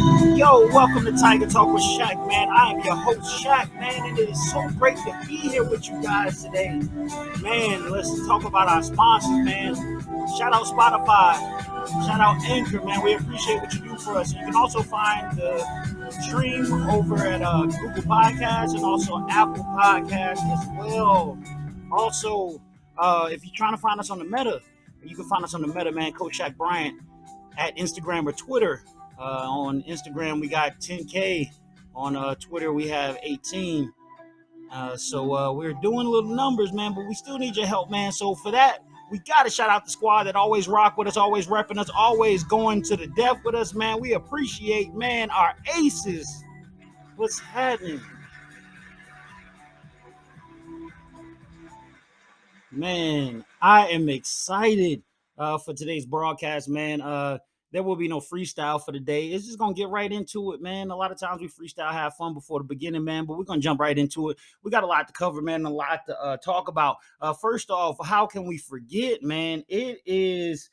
Yo, welcome to Tiger Talk with Shak, man. I am your host, Shak, man, and it is so great to be here with you guys today. Man, let's talk about our sponsors, man. Shout out Spotify. Shout out Anchor, man. We appreciate what you do for us. You can also find the stream over at Google Podcasts and also Apple Podcasts as well. Also, if you're trying to find us on the Meta, you can find us on the Meta, man. Coach Shaq Bryant at Instagram or Twitter. On Instagram, we got 10K. On Twitter, we have 18. So we're doing little numbers, man, but we still need your help, man. So for that, we got to shout out the squad that always rock with us, always repping us, always going to the depth with us, man. We appreciate, man, our aces. What's happening? Man, I am excited for today's broadcast, man. There will be no freestyle for the day. It's just gonna get right into it, man. A lot of times we freestyle, have fun before the beginning, man, but we're gonna jump right into it. We got a lot to cover, man, a lot to talk about. First off, how can we forget, man? It is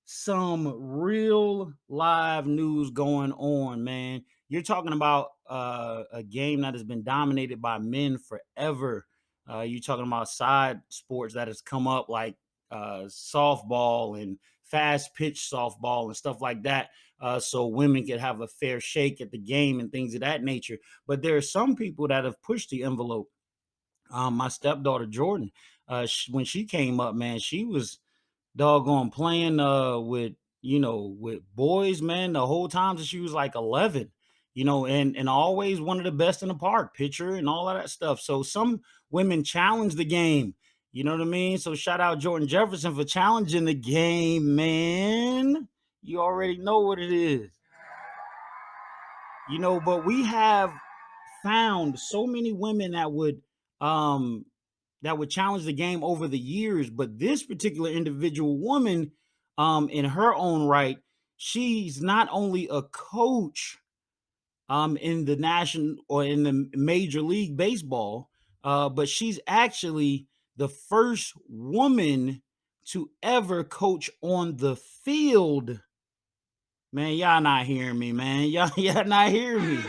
some real live news going on, man. You're talking about a game that has been dominated by men forever. You're talking about side sports that has come up like softball and fast pitch softball and stuff like that. So women could have a fair shake at the game and things of that nature. But there are some people that have pushed the envelope. My stepdaughter Jordan, when she came up, man, she was doggone playing with with boys, man, the whole time that she was like 11, and always one of the best in the park, pitcher and all of that stuff. So some women challenge the game, you know what I mean? So shout out Jordan Jefferson for challenging the game, man. You already know what it is, but we have found so many women um that would challenge the game over the years. But this particular individual woman, in her own right, she's not only a coach in the national or in the Major League Baseball, but she's actually the first woman to ever coach on the field. Man, y'all not hearing me, man. Y'all not hearing me.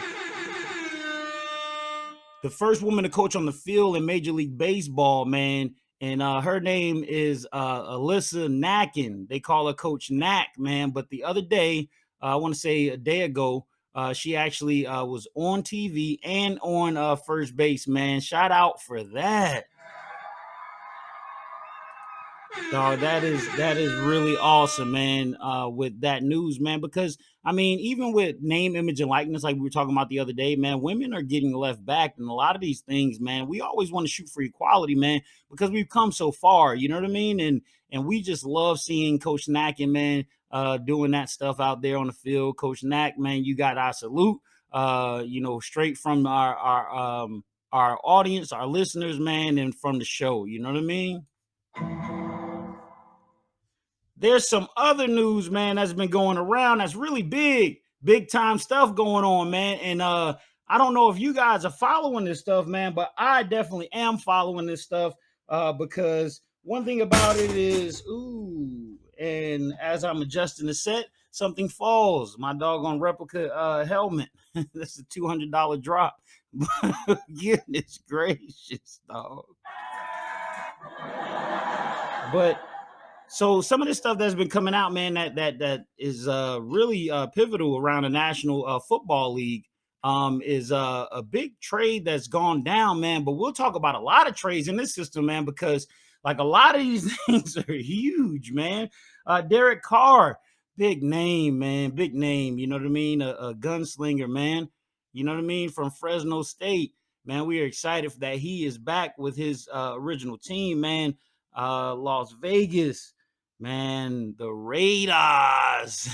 The first woman to coach on the field in Major League Baseball, man. And her name is Alyssa Nacken. They call her Coach Knack, man. But the other day, I want to say a day ago, she actually was on TV and on first base, man. Shout out for that. Dog, that is really awesome, man. With that news, man, because I mean, even with name, image, and likeness, like we were talking about the other day, man, women are getting left back, and a lot of these things, man, we always want to shoot for equality, man, because we've come so far. You know what I mean? And we just love seeing Coach Knack and man doing that stuff out there on the field. Coach Knack, man, you got our salute. Straight from our audience, our listeners, man, and from the show. You know what I mean? There's some other news, man, that's been going around that's really big time stuff going on, man. And I don't know if you guys are following this stuff, man, but I definitely am following this stuff because one thing about it is, and as I'm adjusting the set, something falls. My doggone replica helmet. That's a $200 drop. Goodness gracious, dog. But so some of this stuff that's been coming out, man, that is really pivotal around the National Football League is a big trade that's gone down, man. But we'll talk about a lot of trades in this system, man, because like a lot of these things are huge, man. Derek Carr, big name, man, big name. You know what I mean? A gunslinger, man. You know what I mean? From Fresno State, man. We are excited that he is back with his original team, man. Las Vegas. Man, the Raiders.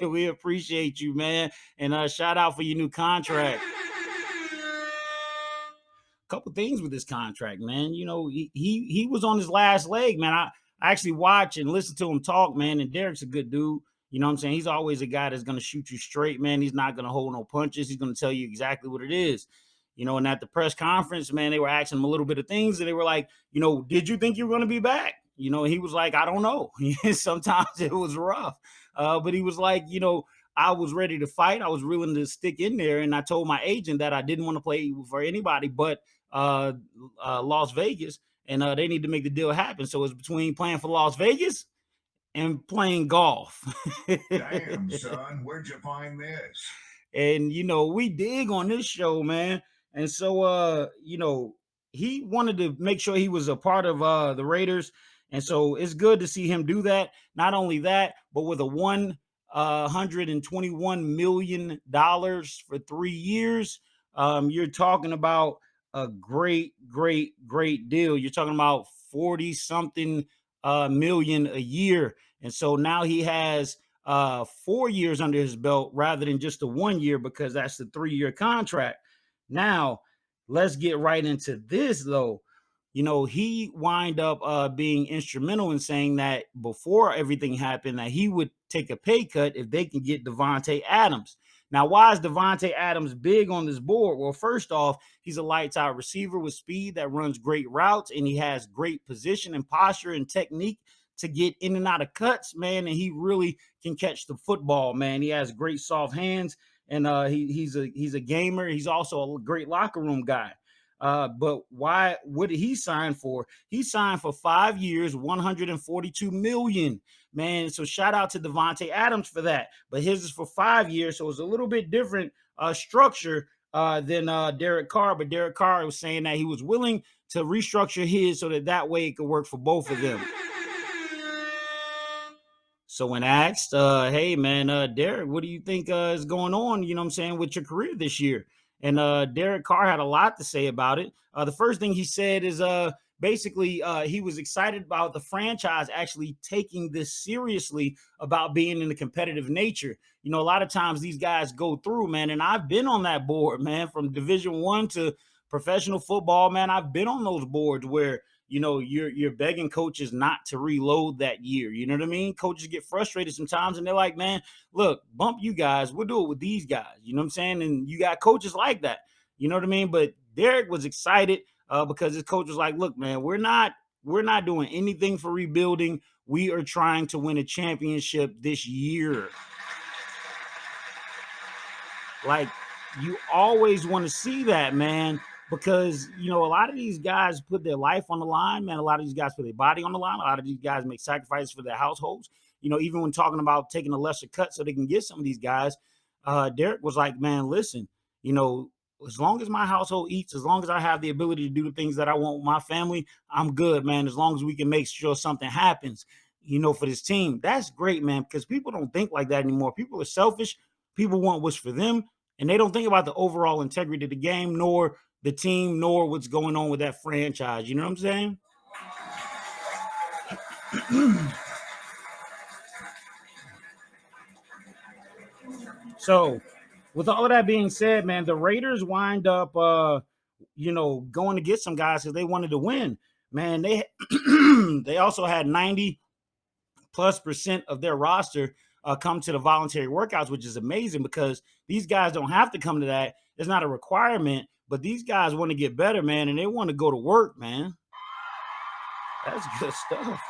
We appreciate you, man. And shout out for your new contract. Couple things with this contract, man. He was on his last leg, man. I actually watch and listen to him talk, man. And Derek's a good dude. You know what I'm saying? He's always a guy that's going to shoot you straight, man. He's not going to hold no punches. He's going to tell you exactly what it is. And at the press conference, man, they were asking him a little bit of things, and they were like, did you think you were going to be back? He was like, I don't know. Sometimes it was rough. But he was like, I was ready to fight. I was willing to stick in there, and I told my agent that I didn't want to play for anybody but uh, Las Vegas, and they need to make the deal happen. So it's between playing for Las Vegas and playing golf. Damn, son, where'd you find this? And we dig on this show, man. And so he wanted to make sure he was a part of the Raiders, and so it's good to see him do that. Not only that, but with a $121 million for 3 years, you're talking about a great deal. You're talking about 40 something million a year. And so now he has 4 years under his belt rather than just the 1 year, because that's the 3 year contract. Now, let's get right into this though. He wind up being instrumental in saying that before everything happened, that he would take a pay cut if they can get Devonte Adams. Now, why is Devonte Adams big on this board? Well, first off, he's a lights out receiver with speed that runs great routes, and he has great position and posture and technique to get in and out of cuts, man. And he really can catch the football, man. He has great soft hands, and he's a gamer. He's also a great locker room guy. But why? What did he sign for? He signed for 5 years, 142 million, man. So shout out to Devonte Adams for that. But his is for 5 years, so it's a little bit different structure than Derek Carr. But Derek Carr was saying that he was willing to restructure his so that way it could work for both of them. So when asked, hey man, Derek, what do you think is going on, with your career this year? And Derek Carr had a lot to say about it. The first thing he said is basically he was excited about the franchise actually taking this seriously about being in the competitive nature. A lot of times these guys go through, man, and I've been on that board, man, from Division I to professional football, man. I've been on those boards where you're begging coaches not to reload that year. You know what I mean? Coaches get frustrated sometimes, and they're like, man, look, bump you guys. We'll do it with these guys. You know what I'm saying? And you got coaches like that. You know what I mean? But Derek was excited because his coach was like, look, man, we're not doing anything for rebuilding. We are trying to win a championship this year. Like, you always want to see that, man, because a lot of these guys put their life on the line, man. A lot of these guys put their body on the line. A lot of these guys make sacrifices for their households. Even when talking about taking a lesser cut so they can get some of these guys, Derek was like, man, listen, as long as my household eats, as long as I have the ability to do the things that I want with my family, I'm good, man. As long as we can make sure something happens, for this team, that's great, man, because people don't think like that anymore. People are selfish. People want what's for them, and they don't think about the overall integrity of the game, nor the team, nor what's going on with that franchise. You know what I'm saying? So, with all of that being said, man, the Raiders wind up, going to get some guys because they wanted to win. Man, they they also had 90+% of their roster come to the voluntary workouts, which is amazing because these guys don't have to come to that. It's not a requirement, but these guys want to get better, man, and they want to go to work, man. That's good stuff.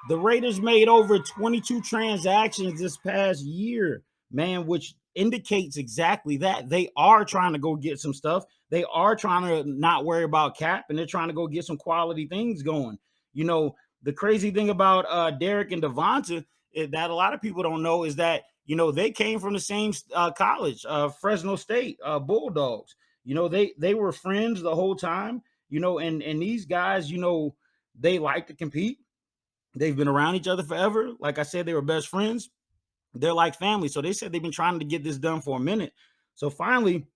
The Raiders made over 22 transactions this past year, man, which indicates exactly that. They are trying to go get some stuff. They are trying to not worry about cap, and they're trying to go get some quality things going. The crazy thing about Derek and Devonta that a lot of people don't know is that, they came from the same college, Fresno State Bulldogs. They were friends the whole time, and these guys, they like to compete. They've been around each other forever. Like I said, they were best friends. They're like family. So they said they've been trying to get this done for a minute. So finally,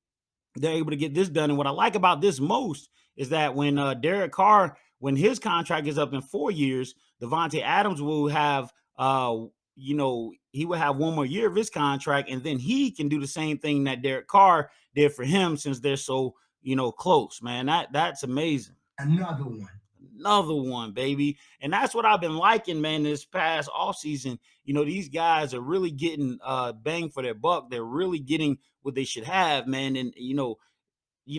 they're able to get this done. And what I like about this most is that when Derek Carr, when his contract is up in 4 years, Devonte Adams will have, he will have 1 more year of his contract, and then he can do the same thing that Derek Carr did for him since they're so, close, man. That's amazing. Another one, baby. And that's what I've been liking, man, this past offseason. These guys are really getting bang for their buck. They're really getting what they should have, man. And,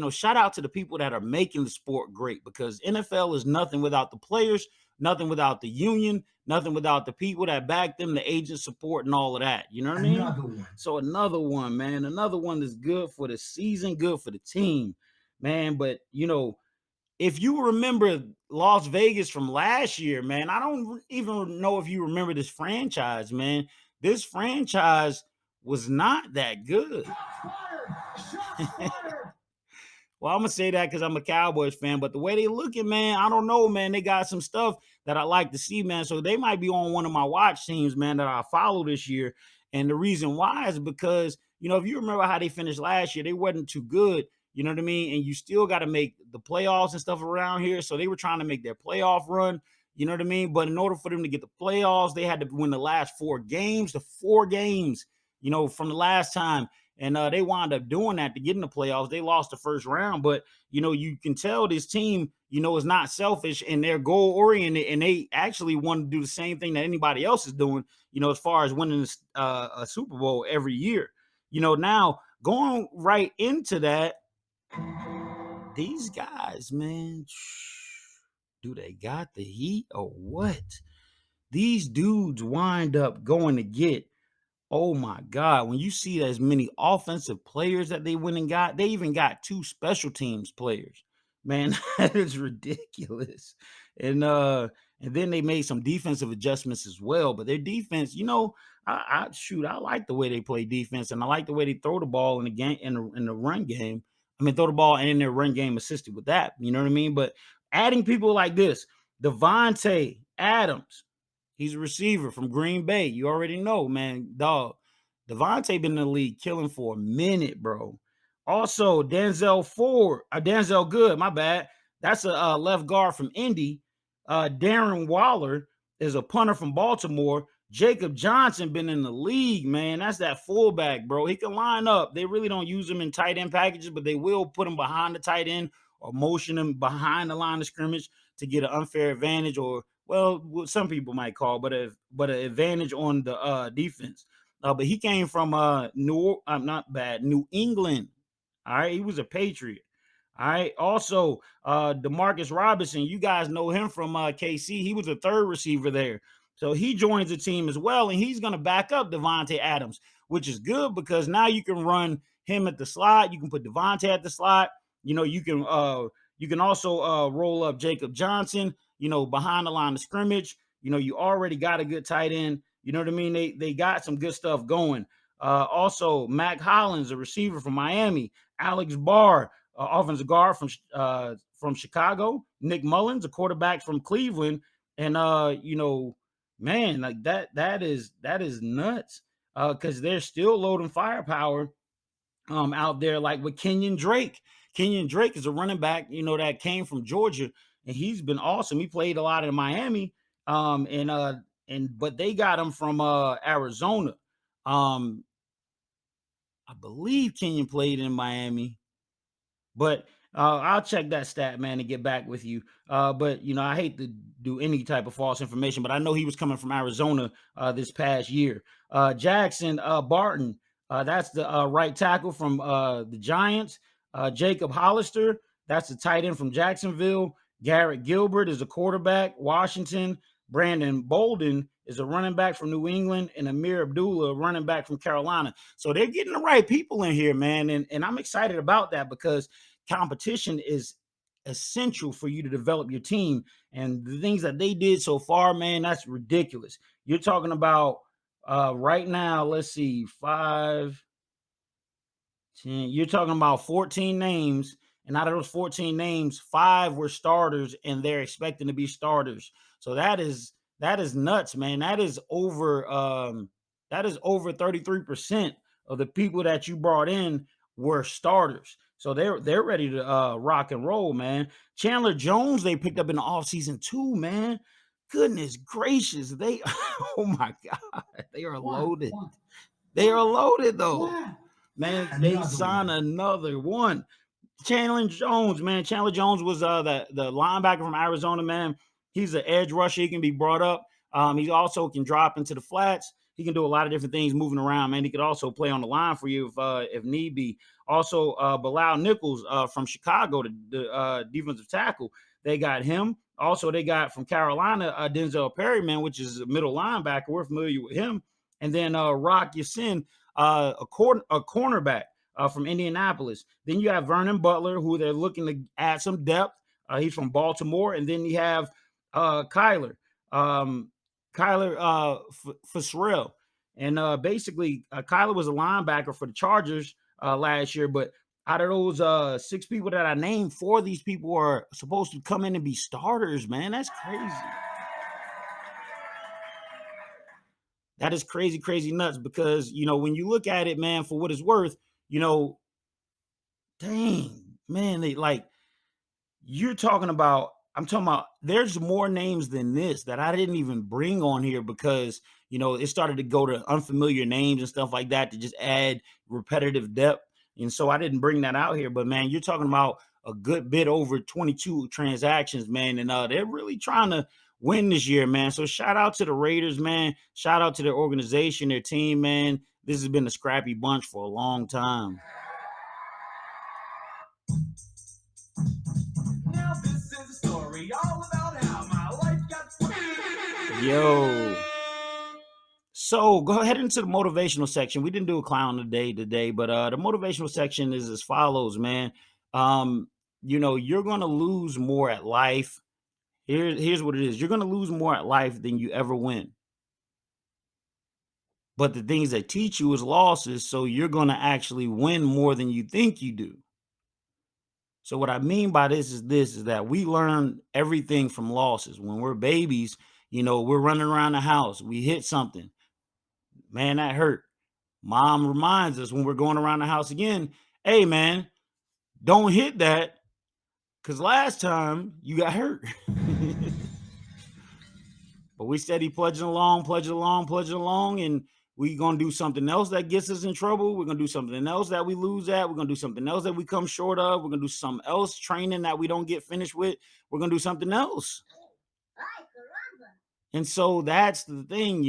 shout out to the people that are making the sport great, because NFL is nothing without the players, nothing without the union, nothing without the people that back them, the agent support, and all of that. You know what I mean? Another one. So another one, man, another one that's good for the season, good for the team, man. But if you remember Las Vegas from last year, man, I don't even know if you remember this franchise, man. This franchise was not that good. Well, I'm gonna say that because I'm a Cowboys fan, but the way they looking, man, I don't know, man. They got some stuff that I like to see, man. So they might be on one of my watch teams, man, that I follow this year. And the reason why is because, if you remember how they finished last year, they wasn't too good. You know what I mean? And you still got to make the playoffs and stuff around here. So they were trying to make their playoff run. You know what I mean? But in order for them to get the playoffs, they had to win the last four games, from the last time. And they wound up doing that to get in the playoffs. They lost the first round, but you can tell this team, is not selfish and they're goal oriented, and they actually want to do the same thing that anybody else is doing. As far as winning a Super Bowl every year. Now going right into that, these guys, man, do they got the heat or what? These dudes wind up going to get. Oh my God, when you see as many offensive players that they went and got, they even got two special teams players. Man, that is ridiculous. And then they made some defensive adjustments as well. But their defense, I like the way they play defense, and I like the way they throw the ball in the game, in the run game. I mean, throw the ball and in their run game assisted with that. You know what I mean? But adding people like this, Devonte Adams. He's a receiver from Green Bay. You already know, man, dog. Devontae been in the league killing for a minute, bro. Also, Denzel Good, my bad. That's a left guard from Indy. Darren Waller is a punter from Baltimore. Jacob Johnson been in the league, man. That's that fullback, bro. He can line up. They really don't use him in tight end packages, but they will put him behind the tight end or motion him behind the line of scrimmage to get an unfair advantage, or what some people might call, but an advantage on the defense. But he came from New England. All right, he was a Patriot. All right. Also, Demarcus Robinson, you guys know him from KC. He was a third receiver there. So he joins the team as well, and he's going to back up Devonte Adams, which is good because now you can run him at the slot. You can put Devonte at the slot. You can also roll up Jacob Johnson, behind the line of scrimmage. You already got a good tight end. You know what I mean? They got some good stuff going. Also, Mac Hollins, a receiver from Miami. Alex Barr, offensive guard from Chicago. Nick Mullins, a quarterback from Cleveland. And man, like that is nuts. Because they're still loading firepower out there, like with Kenyon Drake. Kenyon Drake is a running back, that came from Georgia, and he's been awesome. He played a lot in Miami, but they got him from Arizona. I believe Kenyon played in Miami, but I'll check that stat, man, and get back with you. But I hate to do any type of false information, but I know he was coming from Arizona this past year. Jackson Barton, that's the right tackle from the Giants. Jacob Hollister, that's the tight end from Jacksonville. Garrett Gilbert is a quarterback, Washington. Brandon Bolden is a running back from New England, and Amir Abdullah, a running back from Carolina. So they're getting the right people in here, man. And I'm excited about that because competition is essential for you to develop your team. And the things that they did so far, man, that's ridiculous. You're talking about right now, let's see, 5, 10. You're talking about 14 names. And out of those 14 names, 5 were starters, and they're expecting to be starters. So that is nuts, man. That is over 33% of the people that you brought in were starters. So they're ready to rock and roll, man. Chandler Jones, they picked up in the offseason too, man. Goodness gracious. Oh my God. They are loaded. They are loaded though. Man, they signed another one. Chandler Jones, man. Chandler Jones was the linebacker from Arizona, man. He's an edge rusher. He can be brought up. He also can drop into the flats. He can do a lot of different things moving around, man. He could also play on the line for you if need be. Also, Bilal Nichols from Chicago, the defensive tackle, they got him. Also, they got from Carolina Denzel Perry, man, which is a middle linebacker. We're familiar with him. And then Rock Yasin, a cornerback from Indianapolis. Then you have Vernon Butler, who they're looking to add some depth. He's from Baltimore. And then you have Kyler. Kyler Fasrell. And basically, Kyler was a linebacker for the Chargers last year. But out of those 6 people that I named, 4 of these people are supposed to come in and be starters, man. That's crazy. That is crazy, crazy nuts because, when you look at it, man, for what it's worth, dang, man, I'm talking about there's more names than this that I didn't even bring on here because, it started to go to unfamiliar names and stuff like that to just add repetitive depth. And so I didn't bring that out here. But, man, you're talking about a good bit over 22 transactions, man. And they're really trying to win this year, man. So shout out to the Raiders, man. Shout out to their organization, their team, man. This has been a scrappy bunch for a long time. Now this is a story all about how my life got. Yo. So go ahead into the motivational section. We didn't do a clown today, but the motivational section is as follows, man. You're gonna lose more at life. Here's what it is. You're gonna lose more at life than you ever win. But the things that teach you is losses, so you're gonna actually win more than you think you do. So what I mean by this is that we learn everything from losses. When we're babies, we're running around the house, we hit something. Man, that hurt. Mom reminds us when we're going around the house again, hey man, don't hit that because last time you got hurt. But we steady pledging along, and we're going to do something else that gets us in trouble. We're going to do something else that we lose at. We're going to do something else that we come short of. We're going to do something else, training that we don't get finished with. We're going to do something else. And so that's the thing,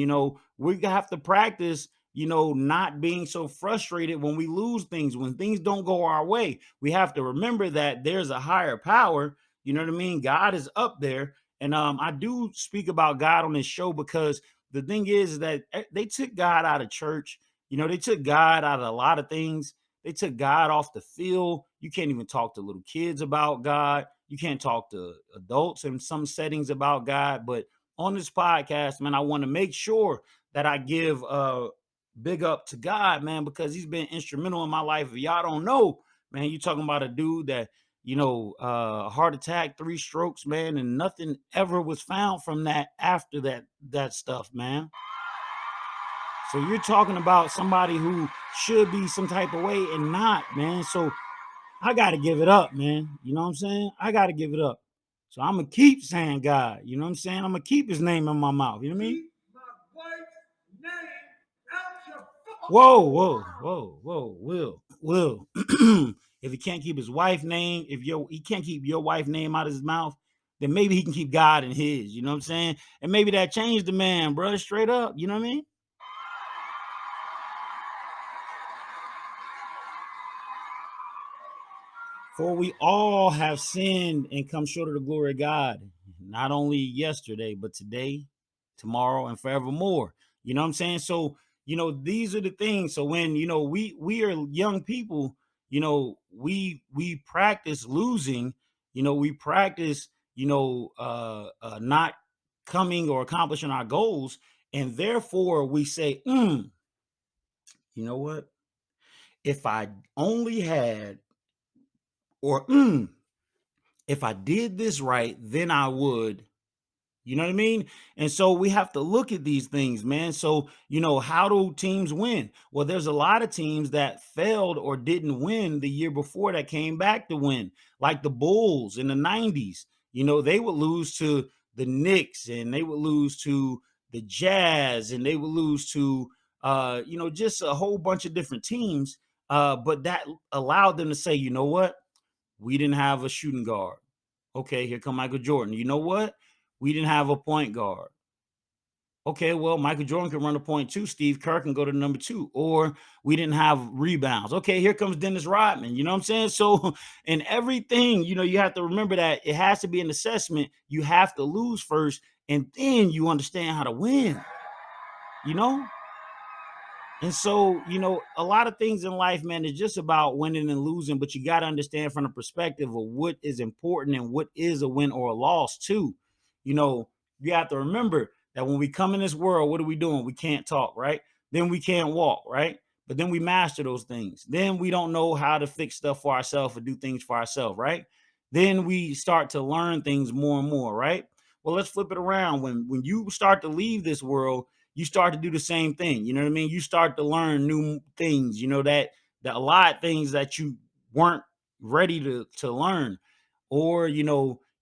we have to practice, not being so frustrated when we lose things, when things don't go our way. We have to remember that there's a higher power. You know what I mean? God is up there. And I do speak about God on this show because the thing is that they took God out of church. They took God out of a lot of things. They took God off the field. You can't even talk to little kids about God. You can't talk to adults in some settings about God. But on this podcast, man, I want to make sure that I give big up to God, man, because he's been instrumental in my life. If y'all don't know, man, you talking about a dude that, heart attack, 3 strokes, man, and nothing ever was found from that after that stuff, man. So you're talking about somebody who should be some type of way and not, man. So I got to give it up, man. You know what I'm saying? I got to give it up. So I'm going to keep saying God. You know what I'm saying? I'm going to keep his name in my mouth. You know what I mean? Keep my wife's name out your whoa, Will. If he can't keep his wife's name, he can't keep your wife's name out of his mouth, then maybe he can keep God in his. You know what I'm saying? And maybe that changed the man, bro. Straight up. You know what I mean? For we all have sinned and come short of the glory of God, not only yesterday, but today, tomorrow, and forevermore. You know what I'm saying? So, these are the things. So when, we are young people, we practice losing, we practice, not coming or accomplishing our goals. And therefore we say, you know what? If I only had, or if I did this right, then I would. You know what I mean? And so we have to look at these things, man. So, how do teams win? Well, there's a lot of teams that failed or didn't win the year before that came back to win, like the Bulls in the 90s. They would lose to the Knicks and they would lose to the Jazz and they would lose to, just a whole bunch of different teams. But that allowed them to say, you know what? We didn't have a shooting guard. Okay, here come Michael Jordan. You know what? We didn't have a point guard. Okay, well, Michael Jordan can run a point too. Steve Kerr can go to number two. Or we didn't have rebounds. Okay, here comes Dennis Rodman. You know what I'm saying? So, in everything, you have to remember that it has to be an assessment. You have to lose first, and then you understand how to win. You know? And so, a lot of things in life, man, is just about winning and losing, but you got to understand from the perspective of what is important and what is a win or a loss, too. You know, you have to remember that when we come in this world, what are we doing? We can't talk, right? Then we can't walk, right? But then we master those things. Then we don't know how to fix stuff for ourselves or do things for ourselves, right? Then we start to learn things more and more, right? Well, let's flip it around. When you start to leave this world, you start to do the same thing. You know what I mean? You start to learn new things, that a lot of things that you weren't ready to learn. Or,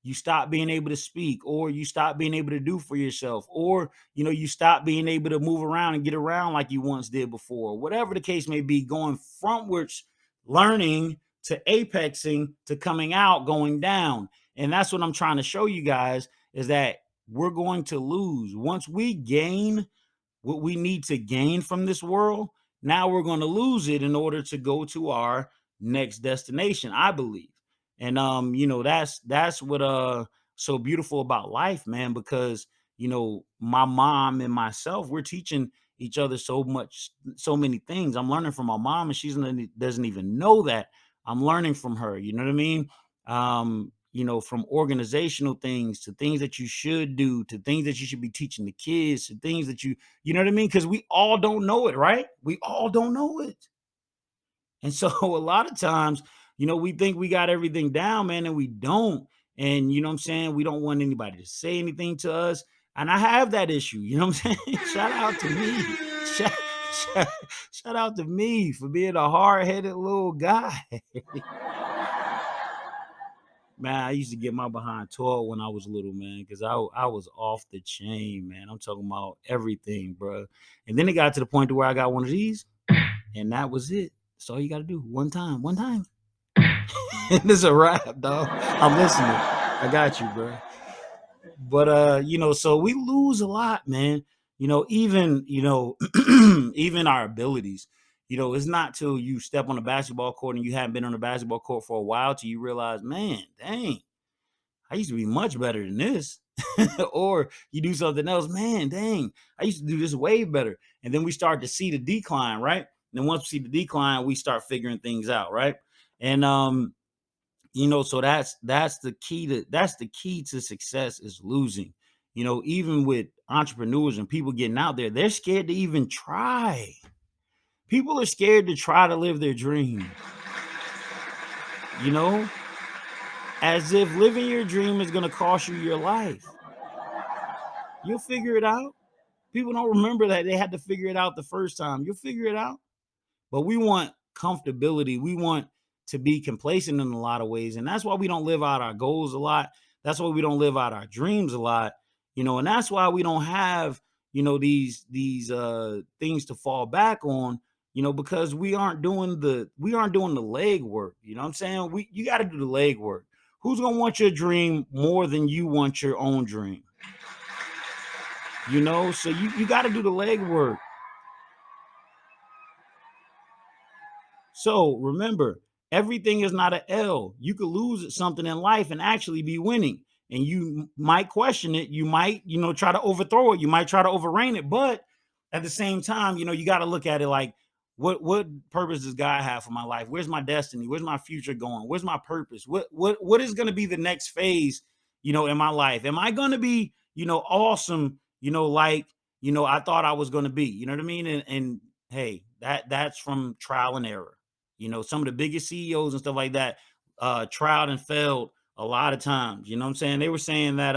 you stop being able to speak, or you stop being able to do for yourself, or you stop being able to move around and get around like you once did before. Whatever the case may be, going frontwards, learning to apexing to coming out, going down. And that's what I'm trying to show you guys is that we're going to lose. Once we gain what we need to gain from this world, now we're going to lose it in order to go to our next destination, I believe. And that's what so beautiful about life, man, because my mom and myself, we're teaching each other so much, so many things. I'm learning from my mom, and she doesn't even know that I'm learning from her. You know what I mean? From organizational things to things that you should do, to things that you should be teaching the kids, to things that you know what I mean? Because we all don't know it, right? We all don't know it. And so a lot of times, we think we got everything down, man, and we don't. And you know what I'm saying? We don't want anybody to say anything to us. And I have that issue, you know what I'm saying? Shout out to me. Shout, shout, shout out to me for being a hard-headed little guy. Man, I used to get my behind taught when I was little, man, because I was off the chain, man. I'm talking about everything, bro. And then it got to the point to where I got one of these, and that was it. That's all you got to do. One time, one time. And it's a wrap, dog. I'm listening. I got you, bro. But so we lose a lot, man. Even even our abilities. It's not till you step on the basketball court and you haven't been on the basketball court for a while till you realize, man, dang, I used to be much better than this. Or you do something else, man, dang, I used to do this way better. And then we start to see the decline, right? And then once we see the decline, we start figuring things out, right? And so that's the key to success is losing. Even with entrepreneurs and people getting out there, they're scared to even try. People are scared to try to live their dream. You know, as if living your dream is going to cost you your life. You'll figure it out. People don't remember that they had to figure it out the first time. You'll figure it out. But we want comfortability. We want to be complacent in a lot of ways. And that's why we don't live out our goals a lot. That's why we don't live out our dreams a lot. And that's why we don't have, these things to fall back on, because we aren't doing the leg work. You know what I'm saying? You got to do the leg work. Who's gonna want your dream more than you want your own dream? So you got to do the leg work. So remember, everything is not an L. You could lose at something in life and actually be winning. And you might question it. You might, try to overthrow it. You might try to overrain it. But at the same time, you got to look at it like, what purpose does God have for my life? Where's my destiny? Where's my future going? Where's my purpose? What is going to be the next phase, in my life? Am I going to be, awesome, like, I thought I was going to be, you know what I mean? And hey, that's from trial and error. Some of the biggest CEOs and stuff like that tried and failed a lot of times. You know what I'm saying? They were saying that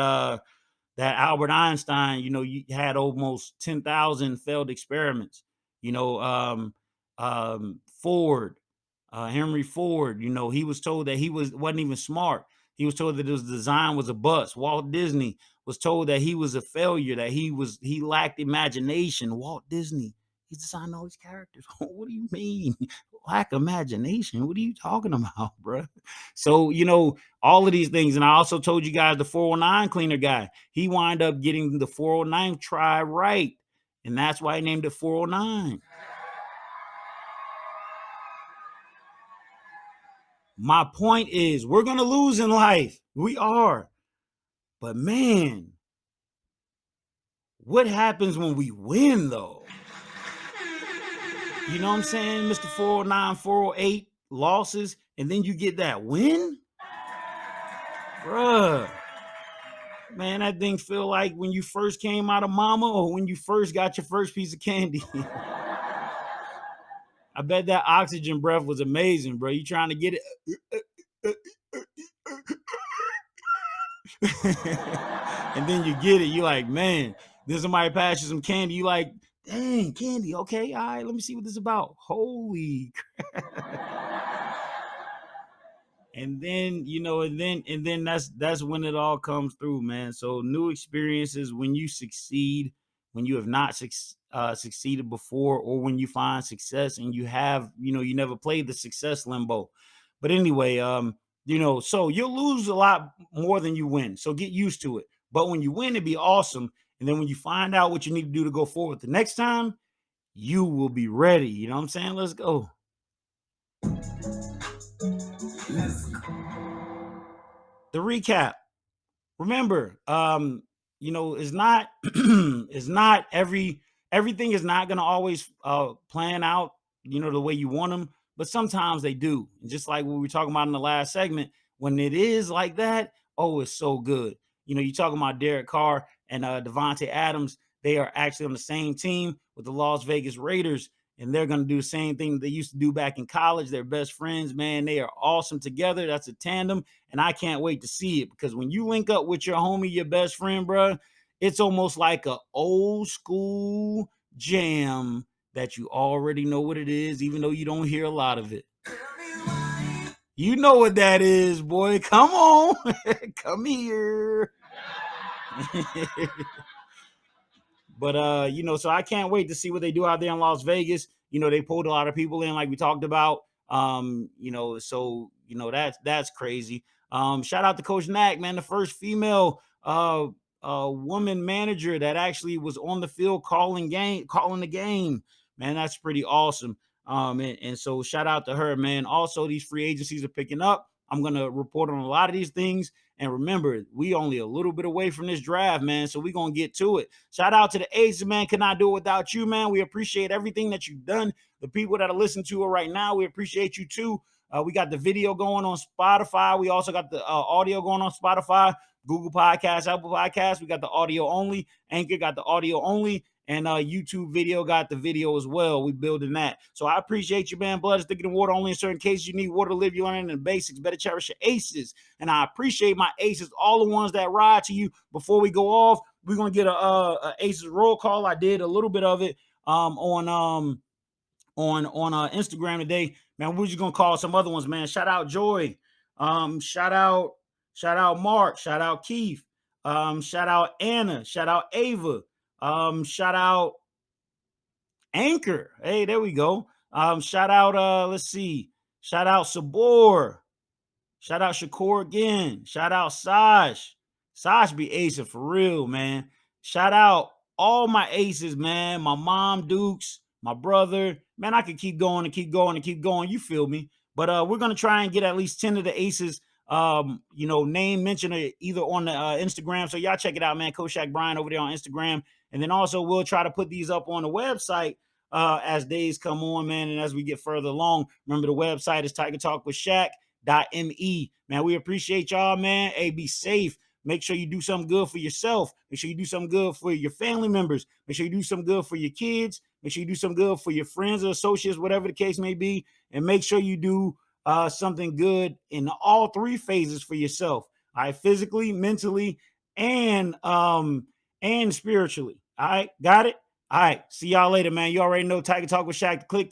Albert Einstein, you had almost 10,000 failed experiments. You know, Ford, Henry Ford, he was told that he wasn't even smart. He was told that his design was a bust. Walt Disney was told that he was a failure, that he lacked imagination. Walt Disney, he designed all these characters. What do you mean? Black imagination. What are you talking about, bro? So, all of these things. And I also told you guys the 409 cleaner guy, he wound up getting the 409 try right. And that's why he named it 409. My point is, we're going to lose in life. We are. But man, what happens when we win, though? You know what I'm saying? Mr. 409, 408 losses, and then you get that win? Bruh. Man, that thing feel like when you first came out of mama or when you first got your first piece of candy. I bet that oxygen breath was amazing, bro. You trying to get it. And then you get it. You're like, man, then somebody passes you some candy. You like, dang, candy. Okay, all right, let me see what this is about. Holy crap. And then, and then that's when it all comes through, man. So new experiences, when you succeed, when you have not succeeded before, or when you find success and you have, you never played the success limbo. But anyway, so you'll lose a lot more than you win. So get used to it. But when you win, it'd be awesome. And then when you find out what you need to do to go forward the next time, you will be ready. You know what I'm saying? Let's go. The recap. Remember, it's not it's not everything is not gonna always plan out, the way you want them, but sometimes they do. And just like what we were talking about in the last segment, when it is like that, oh, it's so good. You're talking about Derek Carr and Devonte Adams. They are actually on the same team with the Las Vegas Raiders, and they're going to do the same thing they used to do back in college. They're best friends, man. They are awesome together. That's a tandem, and I can't wait to see it, because when you link up with your homie, your best friend, bro, it's almost like a old school jam that you already know what it is, even though you don't hear a lot of it. You know what that is, boy. Come on. Come here. But so I can't wait to see what they do out there in Las Vegas. They pulled a lot of people in, like we talked about. That's crazy. Shout out to Coach Knack, man, the first female woman manager that actually was on the field calling the game. Man, that's pretty awesome. And so shout out to her, man. Also, these free agencies are picking up. I'm gonna report on a lot of these things. And remember, we only a little bit away from this draft, man. So we're going to get to it. Shout out to the Aces, man. Cannot do it without you, man. We appreciate everything that you've done. The people that are listening to it right now, we appreciate you too. We got the video going on Spotify. We also got the audio going on Spotify, Google Podcasts, Apple Podcasts. We got the audio only. Anchor got the audio only. And YouTube video got the video as well. We building that. So I appreciate you, man. Blood is thicker than water. Only in certain cases you need water to live. You learning the basics. Better cherish your aces. And I appreciate my aces, all the ones that ride to you. Before we go off, we're gonna get a aces roll call. I did a little bit of it on Instagram today. Man, we're just gonna call some other ones, man. Shout out Joy. Shout out Mark. Shout out Keith. Shout out Anna. Shout out Ava. Shout out Anchor. Hey, there we go. Shout out, let's see. Shout out Sabor. Shout out Shakur again. Shout out Saj. Saj be acing for real, man. Shout out all my aces, man. My mom, Dukes, my brother. Man, I could keep going and keep going and keep going. You feel me? But we're gonna try and get at least 10 of the aces. Name mentioned either on the Instagram. So y'all check it out, man. Coach Shak Brian over there on Instagram. And then also we'll try to put these up on the website as days come on, man. And as we get further along, remember the website is Tiger Talk with Shak.me. Man, we appreciate y'all, man. Hey, be safe. Make sure you do something good for yourself. Make sure you do something good for your family members. Make sure you do something good for your kids. Make sure you do something good for your friends or associates, whatever the case may be. And make sure you do something good in all three phases for yourself. All right, physically, mentally, and spiritually. All right, got it? All right, see y'all later, man. You already know Tiger Talk with Shak. Click.